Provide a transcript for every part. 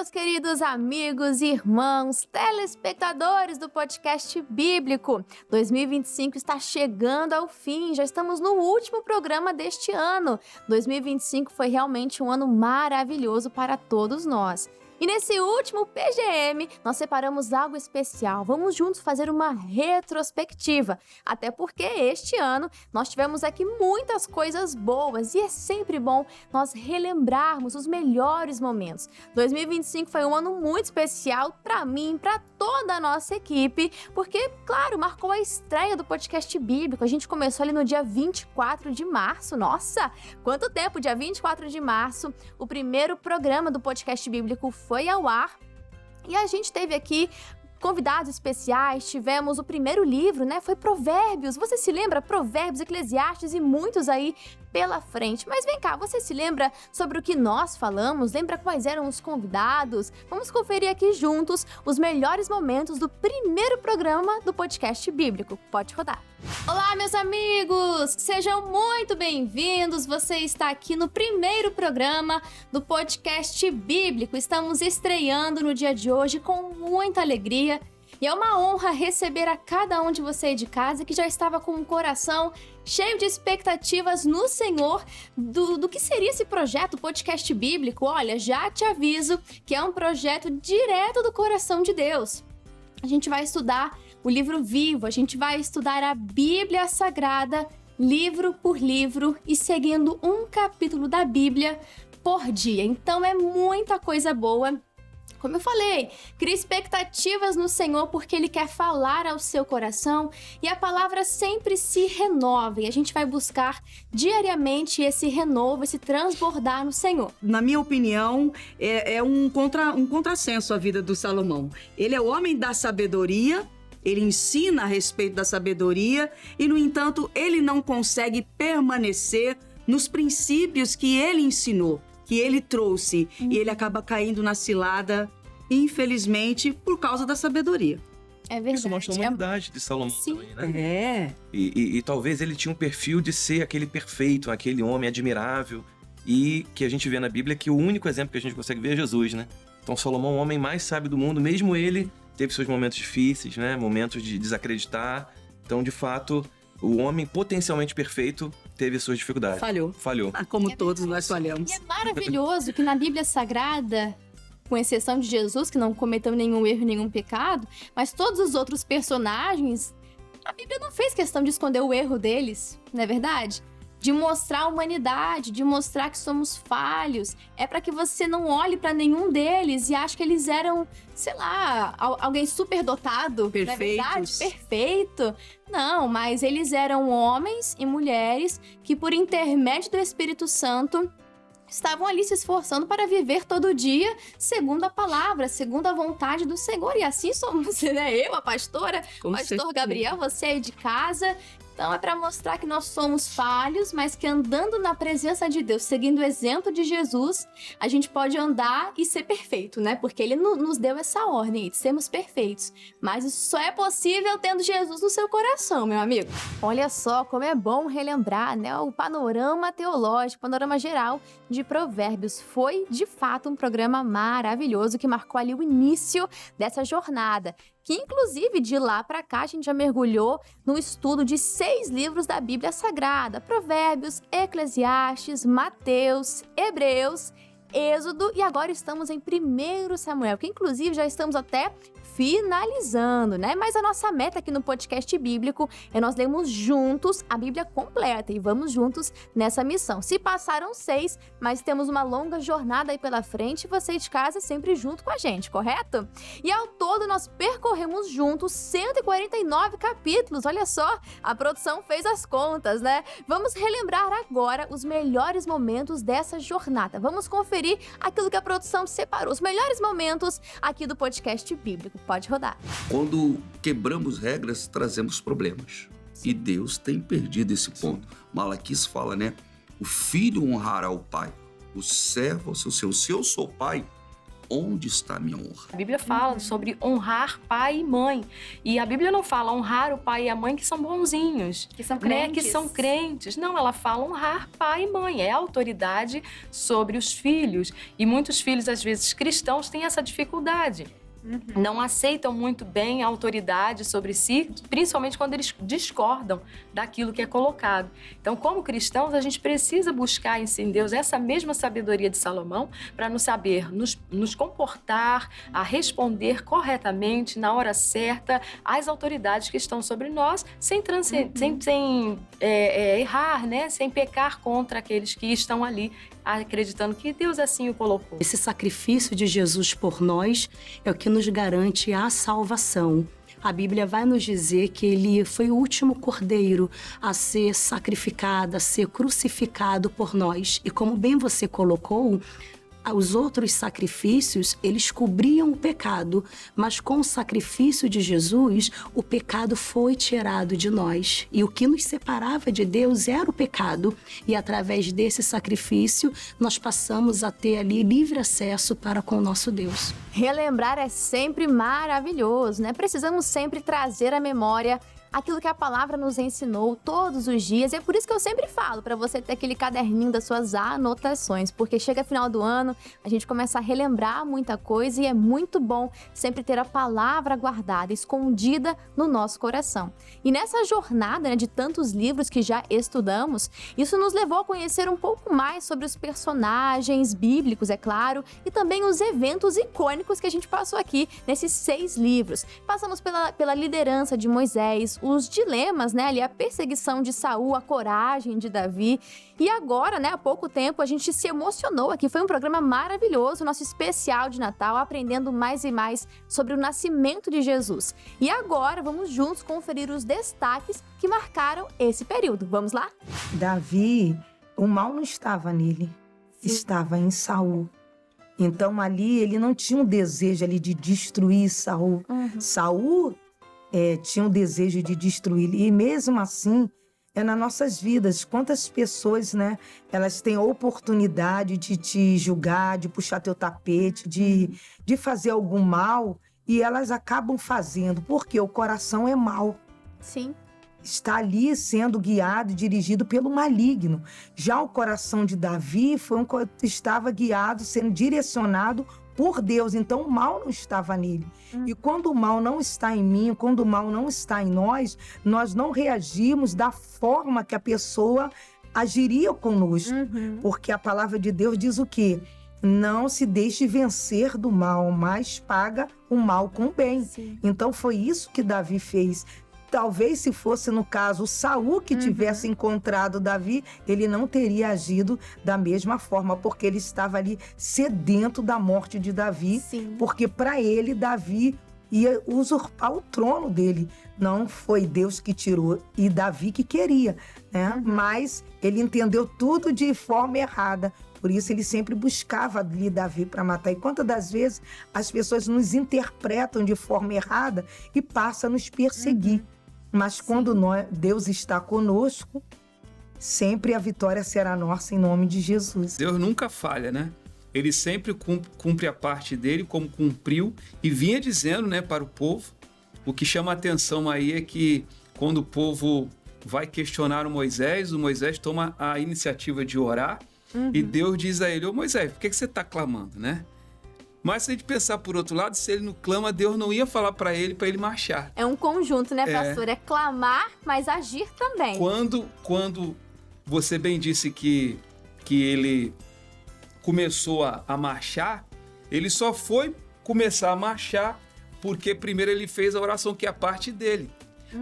meus queridos amigos, irmãos, telespectadores do podcast bíblico. 2025 está chegando ao fim, já estamos no último programa deste ano. 2025 foi realmente um ano maravilhoso para todos nós. E nesse último PGM, nós separamos algo especial. Vamos juntos fazer uma retrospectiva. Até porque este ano nós tivemos aqui muitas coisas boas e é sempre bom nós relembrarmos os melhores momentos. 2025 foi um ano muito especial para mim, para toda a nossa equipe, porque, claro, marcou a estreia do podcast bíblico. A gente começou ali no dia 24 de março. Nossa, quanto tempo! Dia 24 de março, o primeiro programa do podcast bíblico foi ao ar e a gente teve aqui convidados especiais, tivemos o primeiro livro, né? Foi Provérbios. Você se lembra? Provérbios, Eclesiastes e muitos aí pela frente. Mas vem cá, você se lembra sobre o que nós falamos? Lembra quais eram os convidados? Vamos conferir aqui juntos os melhores momentos do primeiro programa do podcast bíblico. Pode rodar. Olá, meus amigos! Sejam muito bem-vindos! Você está aqui no primeiro programa do podcast bíblico. Estamos estreando no dia de hoje com muita alegria. E é uma honra receber a cada um de vocês de casa que já estava com o coração cheio de expectativas no Senhor do que seria esse projeto podcast bíblico. Olha, já te aviso que é um projeto direto do coração de Deus. A gente vai estudar o livro vivo, a gente vai estudar a Bíblia Sagrada, livro por livro e seguindo um capítulo da Bíblia por dia. Então é muita coisa boa. Como eu falei, crie expectativas no Senhor porque Ele quer falar ao seu coração e a palavra sempre se renova e a gente vai buscar diariamente esse renovo, esse transbordar no Senhor. Na minha opinião, é um contrassenso a vida do Salomão. Ele é o homem da sabedoria, ele ensina a respeito da sabedoria e, no entanto, ele não consegue permanecer nos princípios que ele ensinou, que ele trouxe, e ele acaba caindo na cilada, infelizmente, por causa da sabedoria. É verdade. Isso mostra a humanidade de Salomão também, né? É. E talvez ele tinha um perfil de ser aquele perfeito, aquele homem admirável, e que a gente vê na Bíblia que o único exemplo que a gente consegue ver é Jesus, né? Então Salomão, o homem mais sábio do mundo, mesmo ele teve seus momentos difíceis, né? Momentos de desacreditar. Então, de fato, o homem potencialmente perfeito teve suas dificuldades. Falhou. Como todos nós falhamos. E é maravilhoso que na Bíblia Sagrada, com exceção de Jesus, que não cometeu nenhum erro, nenhum pecado, mas todos os outros personagens, a Bíblia não fez questão de esconder o erro deles, não é verdade? De mostrar a humanidade, de mostrar que somos falhos. É para que você não olhe para nenhum deles e ache que eles eram, sei lá, alguém superdotado. Perfeitos. Não é verdade? Perfeito. Não, mas eles eram homens e mulheres que, por intermédio do Espírito Santo, estavam ali se esforçando para viver todo dia segundo a palavra, segundo a vontade do Senhor. E assim somos, né? Eu, a pastora, o pastor Gabriel, você aí de casa. Então é para mostrar que nós somos falhos, mas que andando na presença de Deus, seguindo o exemplo de Jesus, a gente pode andar e ser perfeito, né? Porque Ele nos deu essa ordem de sermos perfeitos. Mas isso só é possível tendo Jesus no seu coração, meu amigo. Olha só como é bom relembrar, né? O panorama teológico, panorama geral de Provérbios. Foi, de fato, um programa maravilhoso que marcou ali o início dessa jornada. Que, inclusive, de lá para cá, a gente já mergulhou no estudo de 6 livros da Bíblia Sagrada. Provérbios, Eclesiastes, Mateus, Hebreus, Êxodo e agora estamos em 1 Samuel, que inclusive já estamos até finalizando, né? Mas a nossa meta aqui no podcast bíblico é nós lermos juntos a Bíblia completa e vamos juntos nessa missão. Se passaram 6, mas temos uma longa jornada aí pela frente, você de casa sempre junto com a gente, correto? E ao todo nós percorremos juntos 149 capítulos, olha só, a produção fez as contas, né? Vamos relembrar agora os melhores momentos dessa jornada. Vamos conferir aquilo que a produção separou, os melhores momentos aqui do podcast bíblico. Pode rodar. Quando quebramos regras, trazemos problemas. E Deus tem perdido esse ponto. Malaquias fala, né? O filho honrará o pai, o servo ao seu senhor. Se eu sou pai, onde está a minha honra? A Bíblia fala sobre honrar pai e mãe. E a Bíblia não fala honrar o pai e a mãe que são bonzinhos. Que são Né? crentes. Que são crentes. Não, ela fala honrar pai e mãe. É autoridade sobre os filhos. E muitos filhos, às vezes, cristãos, têm essa dificuldade. Não aceitam muito bem a autoridade sobre si, principalmente quando eles discordam daquilo que é colocado. Então, como cristãos, a gente precisa buscar em Deus essa mesma sabedoria de Salomão para nos saber nos comportar, a responder corretamente, na hora certa, às autoridades que estão sobre nós, sem errar, né? Sem pecar contra aqueles que estão ali, acreditando que Deus assim o colocou. Esse sacrifício de Jesus por nós é o que nos garante a salvação. A Bíblia vai nos dizer que ele foi o último cordeiro a ser sacrificado, a ser crucificado por nós. E como bem você colocou, os outros sacrifícios, eles cobriam o pecado, mas com o sacrifício de Jesus, o pecado foi tirado de nós. E o que nos separava de Deus era o pecado. E através desse sacrifício, nós passamos a ter ali livre acesso para com o nosso Deus. Relembrar é sempre maravilhoso, né? Precisamos sempre trazer à memória aquilo que a palavra nos ensinou todos os dias. E é por isso que eu sempre falo para você ter aquele caderninho das suas anotações, porque chega final do ano, a gente começa a relembrar muita coisa e é muito bom sempre ter a palavra guardada, escondida no nosso coração. E nessa jornada, né, de tantos livros que já estudamos, isso nos levou a conhecer um pouco mais sobre os personagens bíblicos, é claro, e também os eventos icônicos que a gente passou aqui nesses 6 livros. Passamos pela liderança de Moisés, os dilemas, né, ali a perseguição de Saul, a coragem de Davi. E agora, né, há pouco tempo a gente se emocionou aqui, foi um programa maravilhoso, nosso especial de Natal, aprendendo mais e mais sobre o nascimento de Jesus. E agora vamos juntos conferir os destaques que marcaram esse período. Vamos lá? Davi, o mal não estava nele, estava em Saul. Então ali ele não tinha um desejo ali de destruir Saul. Saul tinha um desejo de destruir. E mesmo assim, nas nossas vidas, quantas pessoas, né, elas têm a oportunidade de te julgar, de puxar teu tapete, de fazer algum mal, e elas acabam fazendo, porque o coração é mau. Sim. Está ali sendo guiado e dirigido pelo maligno. Já o coração de Davi estava guiado, sendo direcionado por Deus, então o mal não estava nele. E quando o mal não está em mim, quando o mal não está em nós não reagimos da forma que a pessoa agiria conosco. Porque a palavra de Deus diz o quê? Não se deixe vencer do mal, mas paga o mal com o bem. Sim. Então foi isso que Davi fez. Talvez se fosse, no caso, Saul que tivesse encontrado Davi, ele não teria agido da mesma forma, porque ele estava ali sedento da morte de Davi. Sim. Porque para ele, Davi ia usurpar o trono dele. Não foi Deus que tirou, e Davi que queria, né? Mas ele entendeu tudo de forma errada. Por isso ele sempre buscava ali Davi para matar. E quantas das vezes as pessoas nos interpretam de forma errada e passam a nos perseguir. Mas quando Deus está conosco, sempre a vitória será nossa em nome de Jesus. Deus nunca falha, né? Ele sempre cumpre a parte dele, como cumpriu, e vinha dizendo, né, para o povo. O que chama a atenção aí é que quando o povo vai questionar o Moisés toma a iniciativa de orar, e Deus diz a ele: ô Moisés, por que você está clamando, né? Mas se a gente pensar por outro lado, se ele não clama, Deus não ia falar para ele marchar. É um conjunto, né, pastor? É clamar, mas agir também. Quando você bem disse que ele começou a marchar, ele só foi começar a marchar porque primeiro ele fez a oração, que é a parte dele.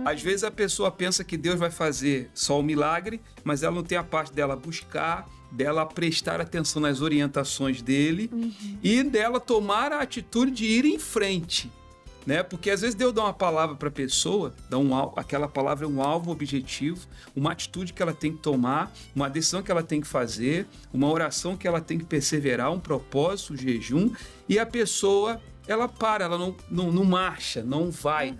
Às vezes a pessoa pensa que Deus vai fazer só o milagre, mas ela não tem a parte dela buscar, dela prestar atenção nas orientações dele e dela tomar a atitude de ir em frente, né? Porque às vezes Deus dá uma palavra para a pessoa, aquela palavra é um alvo objetivo, uma atitude que ela tem que tomar, uma decisão que ela tem que fazer, uma oração que ela tem que perseverar, um propósito, um jejum, e a pessoa, ela para, ela não marcha, não vai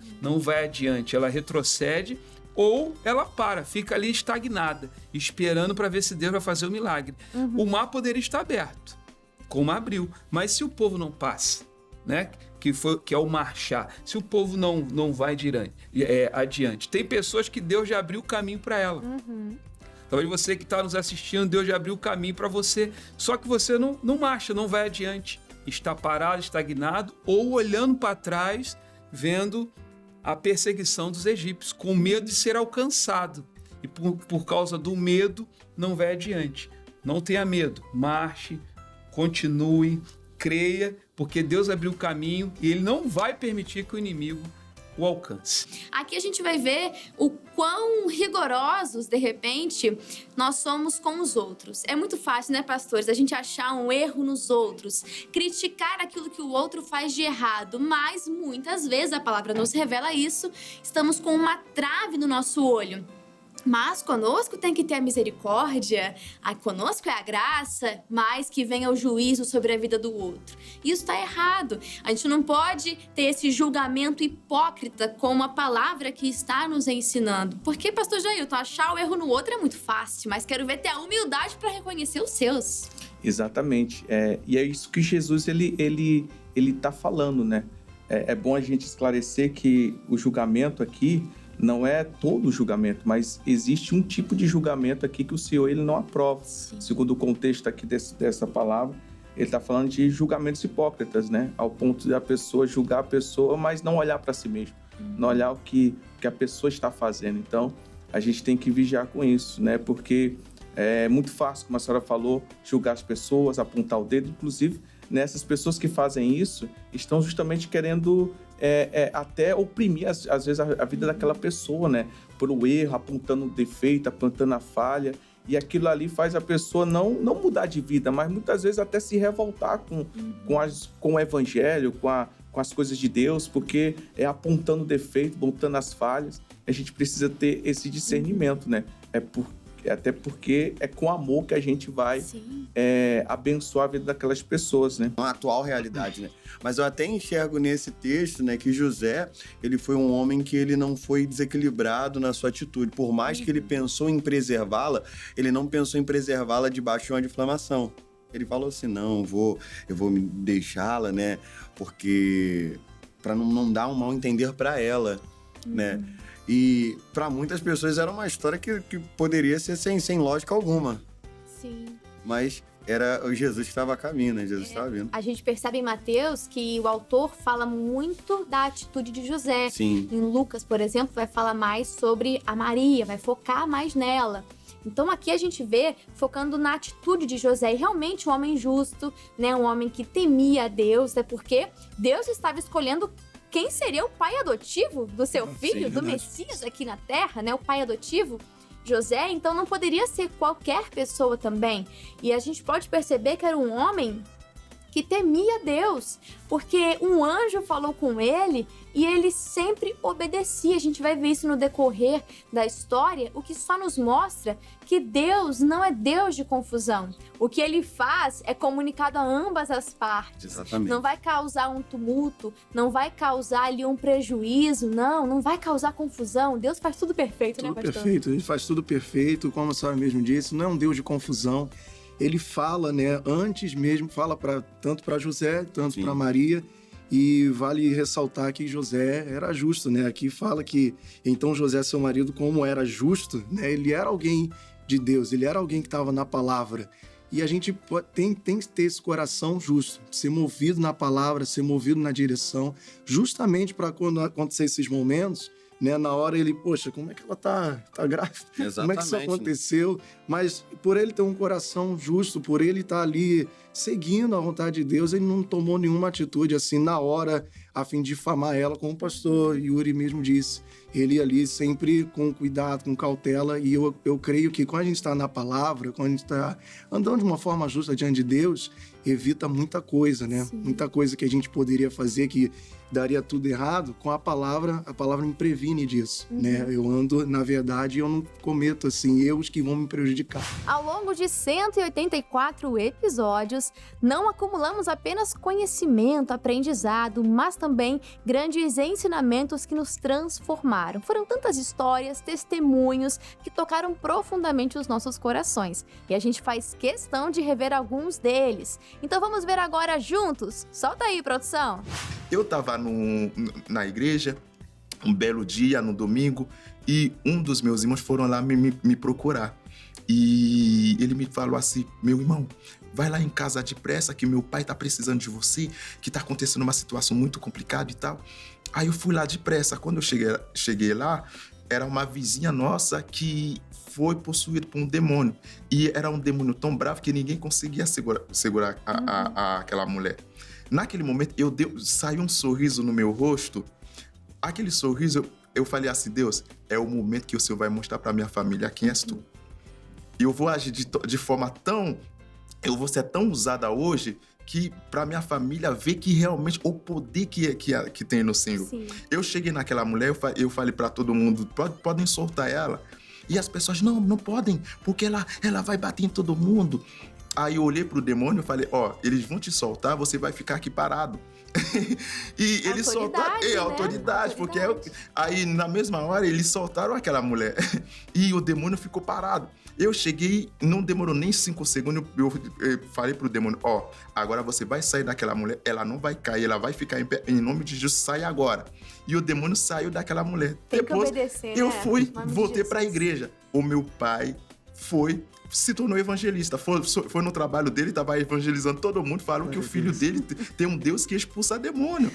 adiante, ela retrocede, ou ela fica ali estagnada, esperando para ver se Deus vai fazer o milagre. O mar poderia estar aberto, como abriu. Mas se o povo não passa, né? Que é o marchar. Se o povo não vai adiante. Tem pessoas que Deus já abriu o caminho para ela. Talvez você que está nos assistindo, Deus já abriu o caminho para você. Só que você não marcha, não vai adiante. Está parado, estagnado, ou olhando para trás, vendo a perseguição dos egípcios, com medo de ser alcançado. E por causa do medo, não vai adiante. Não tenha medo. Marche, continue, creia, porque Deus abriu o caminho e Ele não vai permitir que o inimigo o alcance. Aqui a gente vai ver o quão rigorosos, de repente, nós somos com os outros. É muito fácil, né, pastores, a gente achar um erro nos outros, criticar aquilo que o outro faz de errado, mas muitas vezes a palavra nos revela isso, estamos com uma trave no nosso olho. Mas conosco tem que ter a misericórdia, conosco é a graça, mas que venha o juízo sobre a vida do outro. Isso está errado. A gente não pode ter esse julgamento hipócrita como a palavra que está nos ensinando. Porque, pastor Jailton, achar o erro no outro é muito fácil, mas quero ver ter a humildade para reconhecer os seus. Exatamente. E é isso que Jesus ele tá falando, né? É bom a gente esclarecer que o julgamento aqui não é todo o julgamento, mas existe um tipo de julgamento aqui que o Senhor ele não aprova. Sim. Segundo o contexto aqui dessa palavra, ele está falando de julgamentos hipócritas, né? Ao ponto da pessoa julgar a pessoa, mas não olhar para si mesmo, não olhar o que a pessoa está fazendo. Então, a gente tem que vigiar com isso, né? Porque é muito fácil, como a senhora falou, julgar as pessoas, apontar o dedo. Inclusive, essas pessoas que fazem isso estão justamente querendo até oprimir, às vezes, a vida daquela pessoa, né? Por o erro, apontando o defeito, apontando a falha. E aquilo ali faz a pessoa não mudar de vida, mas muitas vezes até se revoltar com o evangelho, com as coisas de Deus, porque é apontando o defeito, apontando as falhas. A gente precisa ter esse discernimento, né? Até porque é com amor que a gente vai abençoar a vida daquelas pessoas, né? Uma atual realidade, né? Mas eu até enxergo nesse texto, né, que José, ele foi um homem que ele não foi desequilibrado na sua atitude. Por mais que ele pensou em preservá-la, ele não pensou em preservá-la debaixo de uma difamação. Ele falou assim, não, eu vou me deixá-la, né, porque para não dar um mal entender para ela, né? E para muitas pessoas era uma história que poderia ser sem lógica alguma. Sim. Mas era o Jesus que estava a caminho, né? Jesus estava vindo. A gente percebe em Mateus que o autor fala muito da atitude de José. Sim. Em Lucas, por exemplo, vai falar mais sobre a Maria, vai focar mais nela. Então aqui a gente vê focando na atitude de José, e realmente um homem justo, né? Um homem que temia a Deus, né? Porque Deus estava escolhendo quem seria o pai adotivo do seu filho, do Messias aqui na Terra, né? O pai adotivo, José, então não poderia ser qualquer pessoa também. E a gente pode perceber que era um homem que temia Deus, porque um anjo falou com ele e ele sempre obedecia. A gente vai ver isso no decorrer da história, o que só nos mostra que Deus não é Deus de confusão. O que ele faz é comunicado a ambas as partes. Exatamente. Não vai causar um tumulto, não vai causar ali um prejuízo, não vai causar confusão. Deus faz tudo perfeito, tudo né, pastor? Perfeito, ele faz tudo perfeito, como a senhora mesmo disse, não é um Deus de confusão. Ele fala, né, antes mesmo, fala tanto para José, tanto para Maria, e vale ressaltar que José era justo, né? Aqui fala que, então, José, seu marido, como era justo, né? Ele era alguém de Deus, ele era alguém que estava na palavra. E a gente tem que ter esse coração justo, ser movido na palavra, ser movido na direção, justamente para quando acontecer esses momentos, né, na hora ele, poxa, como é que ela tá grávida? Exatamente. Como é que isso aconteceu? Mas por ele ter um coração justo, por ele estar ali seguindo a vontade de Deus, ele não tomou nenhuma atitude assim na hora a fim de difamar ela, como o pastor Yuri mesmo disse. Ele ali sempre com cuidado, com cautela, e eu creio que quando a gente está na palavra, quando a gente está andando de uma forma justa diante de Deus, evita muita coisa, né? Sim. Muita coisa que a gente poderia fazer que daria tudo errado, com a palavra me previne disso, né? Eu ando na verdade e eu não cometo, assim, erros que vão me prejudicar. Ao longo de 184 episódios, não acumulamos apenas conhecimento, aprendizado, mas também grandes ensinamentos que nos transformaram. Foram tantas histórias, testemunhos que tocaram profundamente os nossos corações. E a gente faz questão de rever alguns deles. Então vamos ver agora juntos? Solta aí, produção! Eu estava na igreja, um belo dia, no domingo, e um dos meus irmãos foram lá me procurar. E ele me falou assim: meu irmão, vai lá em casa depressa que meu pai tá precisando de você, que tá acontecendo uma situação muito complicada e tal. Aí eu fui lá depressa. Quando eu cheguei lá, era uma vizinha nossa que foi possuída por um demônio. E era um demônio tão bravo que ninguém conseguia segurar aquela mulher. Naquele momento, saiu um sorriso no meu rosto. Aquele sorriso, eu falei assim: Deus, é o momento que o Senhor vai mostrar para minha família quem és tu. Eu vou agir de forma tão... Eu vou ser tão usada hoje que para minha família ver que realmente o poder que tem no Senhor. Sim. Eu cheguei naquela mulher, eu falei para todo mundo: podem soltar ela. E as pessoas: não podem, porque ela vai bater em todo mundo. Aí eu olhei pro demônio e falei: eles vão te soltar, você vai ficar aqui parado. E eles soltaram... autoridade, porque... Aí, na mesma hora, eles soltaram aquela mulher. E o demônio ficou parado. Eu cheguei, não demorou nem 5 segundos, eu falei pro demônio: agora você vai sair daquela mulher, ela não vai cair, ela vai ficar em pé, em nome de Jesus, sai agora. E o demônio saiu daquela mulher. Depois, que obedecer, eu fui, voltei pra igreja. O meu pai se tornou evangelista, foi no trabalho dele, estava evangelizando todo mundo, falou que o filho dele tem um Deus que expulsa demônio.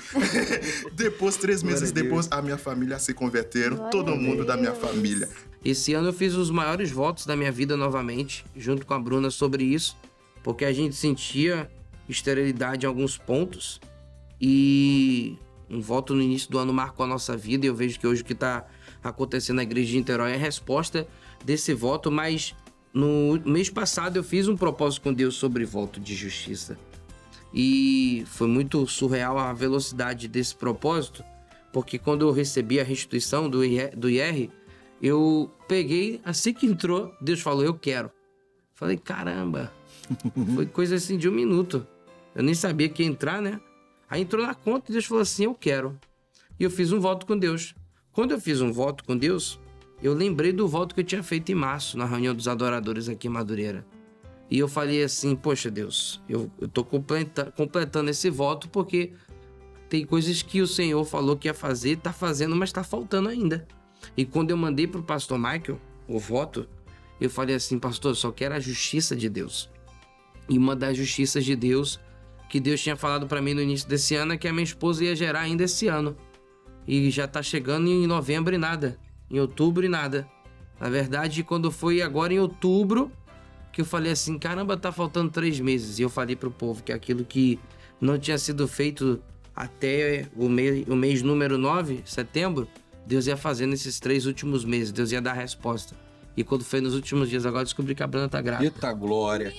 Depois, 3 meses depois, a minha família se converteram, todo mundo da minha família. Esse ano eu fiz os maiores votos da minha vida novamente, junto com a Bruna, sobre isso, porque a gente sentia esterilidade em alguns pontos, e um voto no início do ano marcou a nossa vida, e eu vejo que hoje o que está acontecendo na igreja de Niterói é a resposta desse voto. Mas no mês passado eu fiz um propósito com Deus sobre voto de justiça. E foi muito surreal a velocidade desse propósito, porque quando eu recebi a restituição do IR, eu peguei, assim que entrou, Deus falou: eu quero. Falei: caramba, foi coisa assim de 1 minuto. Eu nem sabia que ia entrar, né? Aí entrou na conta e Deus falou assim: eu quero. E eu fiz um voto com Deus. Quando eu fiz um voto com Deus, eu lembrei do voto que eu tinha feito em março, na reunião dos adoradores aqui em Madureira. E eu falei assim: poxa Deus, eu tô completando esse voto porque tem coisas que o Senhor falou que ia fazer, tá fazendo, mas tá faltando ainda. E quando eu mandei pro pastor Michael o voto, eu falei assim: pastor, eu só quero a justiça de Deus. E uma das justiças de Deus que Deus tinha falado para mim no início desse ano é que a minha esposa ia gerar ainda esse ano. E já tá chegando em novembro e nada. Em outubro e nada. Na verdade, quando foi agora em outubro, que eu falei assim: caramba, tá faltando 3 meses. E eu falei pro povo que aquilo que não tinha sido feito até o mês número 9, setembro, Deus ia fazer nesses 3 últimos meses. Deus ia dar a resposta. E quando foi nos últimos dias, agora descobri que a Bruna tá grávida. Eita glória!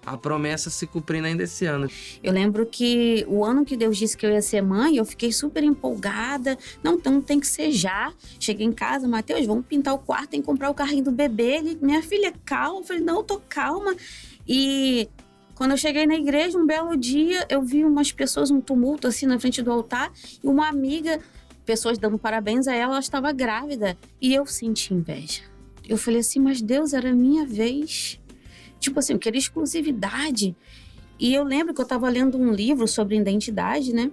A promessa se cumprindo ainda esse ano. Eu lembro que o ano que Deus disse que eu ia ser mãe, eu fiquei super empolgada. Não, então tem que ser já. Cheguei em casa: Mateus, vamos pintar o quarto, tem que comprar o carrinho do bebê. Ele: minha filha, calma. Eu falei: não, eu tô calma. E quando eu cheguei na igreja, um belo dia, eu vi umas pessoas, um tumulto assim na frente do altar, e uma amiga, pessoas dando parabéns a ela estava grávida. E eu senti inveja. Eu falei assim: mas Deus, era a minha vez. Tipo assim, eu queria exclusividade. E eu lembro que eu estava lendo um livro sobre identidade, né?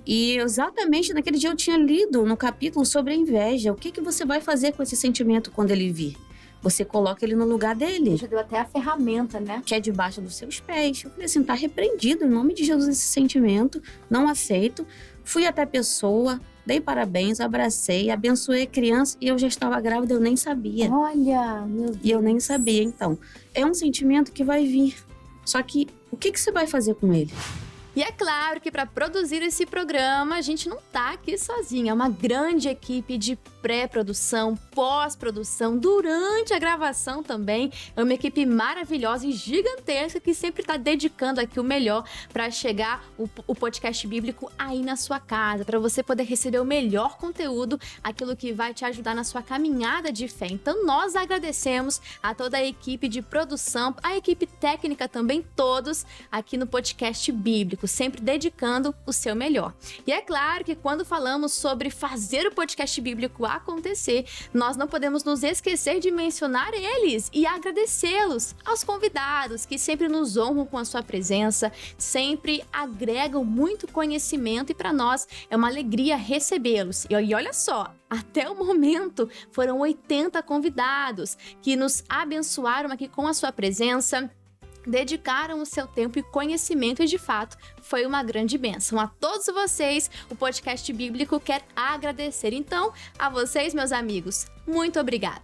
E exatamente naquele dia eu tinha lido no capítulo sobre a inveja. O que você vai fazer com esse sentimento quando ele vir? Você coloca ele no lugar dele. Já deu até a ferramenta, né? Que é debaixo dos seus pés. Eu falei assim: tá repreendido em nome de Jesus esse sentimento. Não aceito. Fui até a pessoa, dei parabéns, abracei, abençoei a criança e eu já estava grávida, eu nem sabia. Olha, meu Deus. E eu nem sabia, então. É um sentimento que vai vir. Só que, o que você vai fazer com ele? E é claro que para produzir esse programa, a gente não tá aqui sozinha. É uma grande equipe de pré-produção, pós-produção, durante a gravação também. É uma equipe maravilhosa e gigantesca que sempre está dedicando aqui o melhor para chegar o podcast bíblico aí na sua casa, para você poder receber o melhor conteúdo, aquilo que vai te ajudar na sua caminhada de fé. Então nós agradecemos a toda a equipe de produção, a equipe técnica também, todos aqui no podcast bíblico, sempre dedicando o seu melhor. E é claro que quando falamos sobre fazer o podcast bíblico acontecer, nós não podemos nos esquecer de mencionar eles e agradecê-los, aos convidados que sempre nos honram com a sua presença, sempre agregam muito conhecimento e para nós é uma alegria recebê-los. E olha só, até o momento foram 80 convidados que nos abençoaram aqui com a sua presença, dedicaram o seu tempo e conhecimento e, de fato, foi uma grande bênção. A todos vocês, o podcast bíblico quer agradecer. Então, a vocês, meus amigos, muito obrigada.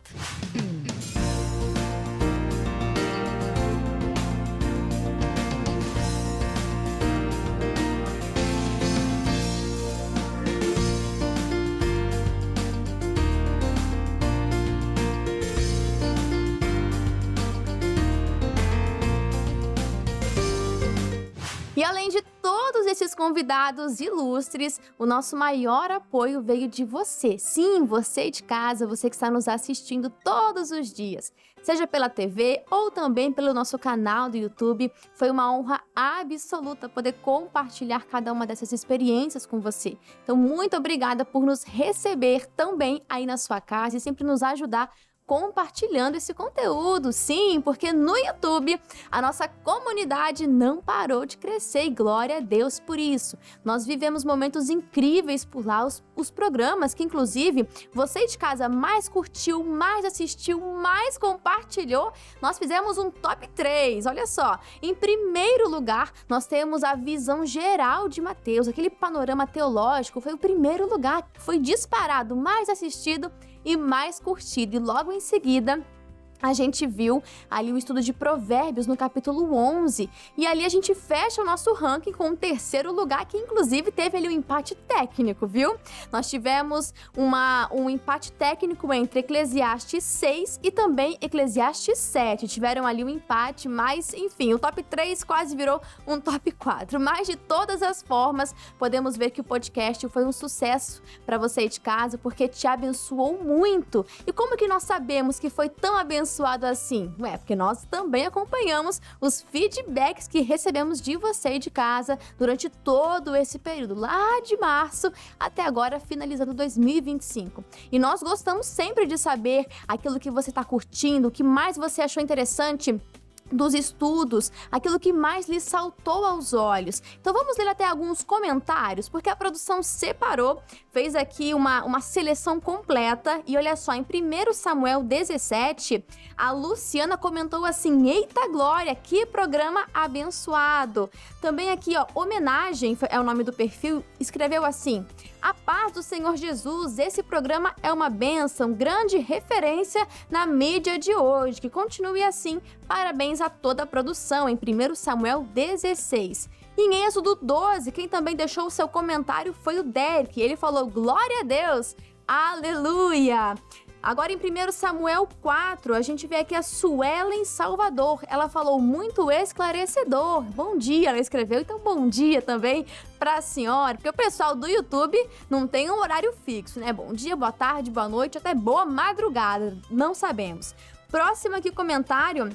E além de todos esses convidados ilustres, o nosso maior apoio veio de você. Sim, você de casa, você que está nos assistindo todos os dias. Seja pela TV ou também pelo nosso canal do YouTube. Foi uma honra absoluta poder compartilhar cada uma dessas experiências com você. Então, muito obrigada por nos receber também aí na sua casa e sempre nos ajudar compartilhando esse conteúdo. Sim, porque no YouTube a nossa comunidade não parou de crescer e glória a Deus por isso. Nós vivemos momentos incríveis por lá, os programas que inclusive você de casa mais curtiu, mais assistiu, mais compartilhou. Nós fizemos um top 3, olha só. Em primeiro lugar, nós temos a visão geral de Mateus, aquele panorama teológico foi o primeiro lugar, foi disparado, mais assistido e mais curtido. E logo em seguida, a gente viu ali o estudo de Provérbios no capítulo 11. E ali a gente fecha o nosso ranking com o terceiro lugar, que inclusive teve ali um empate técnico, viu? Nós tivemos um empate técnico entre Eclesiastes 6 e também Eclesiastes 7. Tiveram ali um empate, mas enfim, o top 3 quase virou um top 4. Mas de todas as formas, podemos ver que o podcast foi um sucesso para você de casa, porque te abençoou muito. E como que nós sabemos que foi tão abençoado assim? Porque nós também acompanhamos os feedbacks que recebemos de você de casa durante todo esse período, lá de março até agora, finalizando 2025. E nós gostamos sempre de saber aquilo que você está curtindo, o que mais você achou interessante dos estudos, aquilo que mais lhe saltou aos olhos. Então vamos ler até alguns comentários, porque a produção separou, fez aqui uma seleção completa, e olha só, em 1 Samuel 17, a Luciana comentou assim: eita glória, que programa abençoado. Também aqui, ó, homenagem, é o nome do perfil, escreveu assim: a paz do Senhor Jesus, esse programa é uma bênção, grande referência na mídia de hoje, que continue assim, parabéns a toda a produção, em 1 Samuel 16. Em Êxodo 12, quem também deixou o seu comentário foi o Derek, ele falou: glória a Deus, aleluia. Agora em 1 Samuel 4, a gente vê aqui a Suelen Salvador. Ela falou: muito esclarecedor. Bom dia, ela escreveu, então bom dia também para a senhora. Porque o pessoal do YouTube não tem um horário fixo, né? Bom dia, boa tarde, boa noite, até boa madrugada, não sabemos. Próximo aqui comentário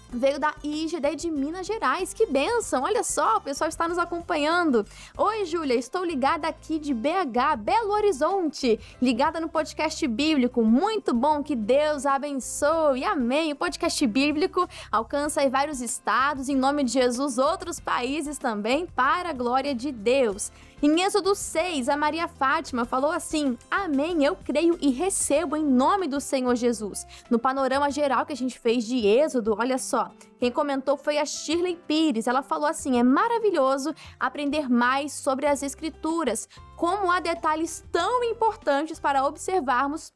veio da IGD de Minas Gerais. Que bênção! Olha só, o pessoal está nos acompanhando. Oi, Júlia, estou ligada aqui de BH, Belo Horizonte, ligada no podcast bíblico. Muito bom, que Deus abençoe. Amém. O podcast bíblico alcança aí vários estados, em nome de Jesus, outros países também, para a glória de Deus. Em Êxodo 6, a Maria Fátima falou assim: amém, eu creio e recebo em nome do Senhor Jesus. No panorama geral que a gente fez de Êxodo, olha só, quem comentou foi a Shirley Pires. Ela falou assim: é maravilhoso aprender mais sobre as Escrituras, como há detalhes tão importantes para observarmos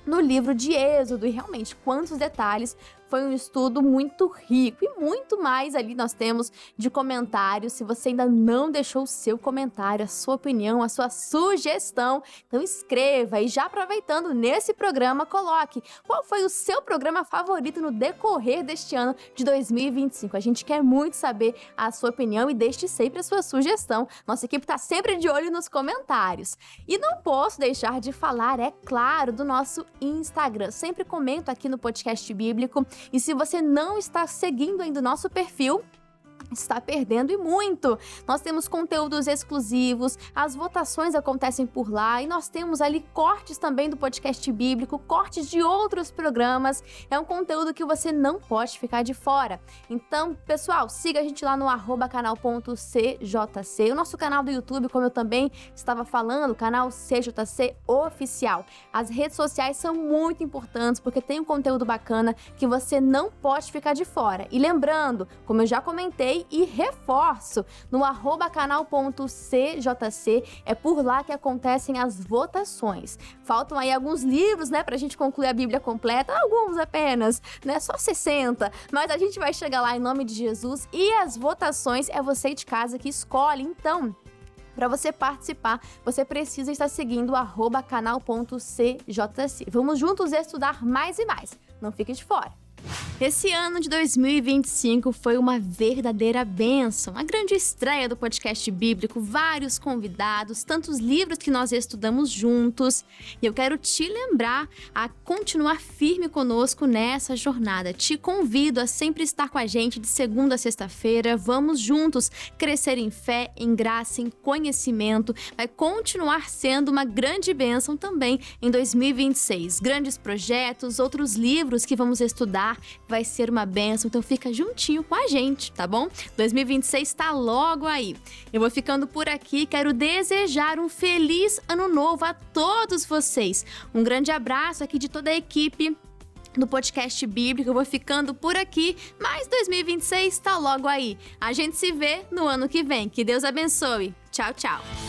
no livro de Êxodo. E realmente, quantos detalhes Foi um estudo muito rico e muito mais ali nós temos de comentários. Se você ainda não deixou o seu comentário, a sua opinião, a sua sugestão, então escreva. E já aproveitando nesse programa, coloque qual foi o seu programa favorito no decorrer deste ano de 2025. A gente quer muito saber a sua opinião e deixe sempre a sua sugestão. Nossa equipe está sempre de olho nos comentários. E não posso deixar de falar, é claro, do nosso Instagram. Sempre comento aqui no Podcast Bíblico. E se você não está seguindo ainda o nosso perfil, está perdendo e muito. Nós temos conteúdos exclusivos, as votações acontecem por lá e nós temos ali cortes também do Podcast Bíblico, cortes de outros programas. É um conteúdo que você não pode ficar de fora. Então, pessoal, siga a gente lá no @canal.cjc, o nosso canal do YouTube, como eu também estava falando, o canal CJC Oficial. As redes sociais são muito importantes porque tem um conteúdo bacana que você não pode ficar de fora. E lembrando, como eu já comentei, e reforço, no @canal.cjc, é por lá que acontecem as votações. Faltam aí alguns livros, né, pra gente concluir a Bíblia completa, alguns apenas, né, só 60, mas a gente vai chegar lá em nome de Jesus e as votações é você de casa que escolhe. Então, para você participar, você precisa estar seguindo o @canal.cjc. Vamos juntos estudar mais e mais. Não fique de fora. Esse ano de 2025 foi uma verdadeira bênção, a grande estreia do Podcast Bíblico, vários convidados, tantos livros que nós estudamos juntos. E eu quero te lembrar a continuar firme conosco nessa jornada. Te convido a sempre estar com a gente de segunda a sexta-feira. Vamos juntos crescer em fé, em graça, em conhecimento. Vai continuar sendo uma grande bênção também em 2026. Grandes projetos, outros livros que vamos estudar. Vai ser uma bênção, então fica juntinho com a gente, tá bom? 2026 tá logo aí. Eu vou ficando por aqui, quero desejar um feliz ano novo a todos vocês. Um grande abraço aqui de toda a equipe do Podcast Bíblico. Eu vou ficando por aqui, mas 2026 tá logo aí. A gente se vê no ano que vem. Que Deus abençoe. Tchau, tchau.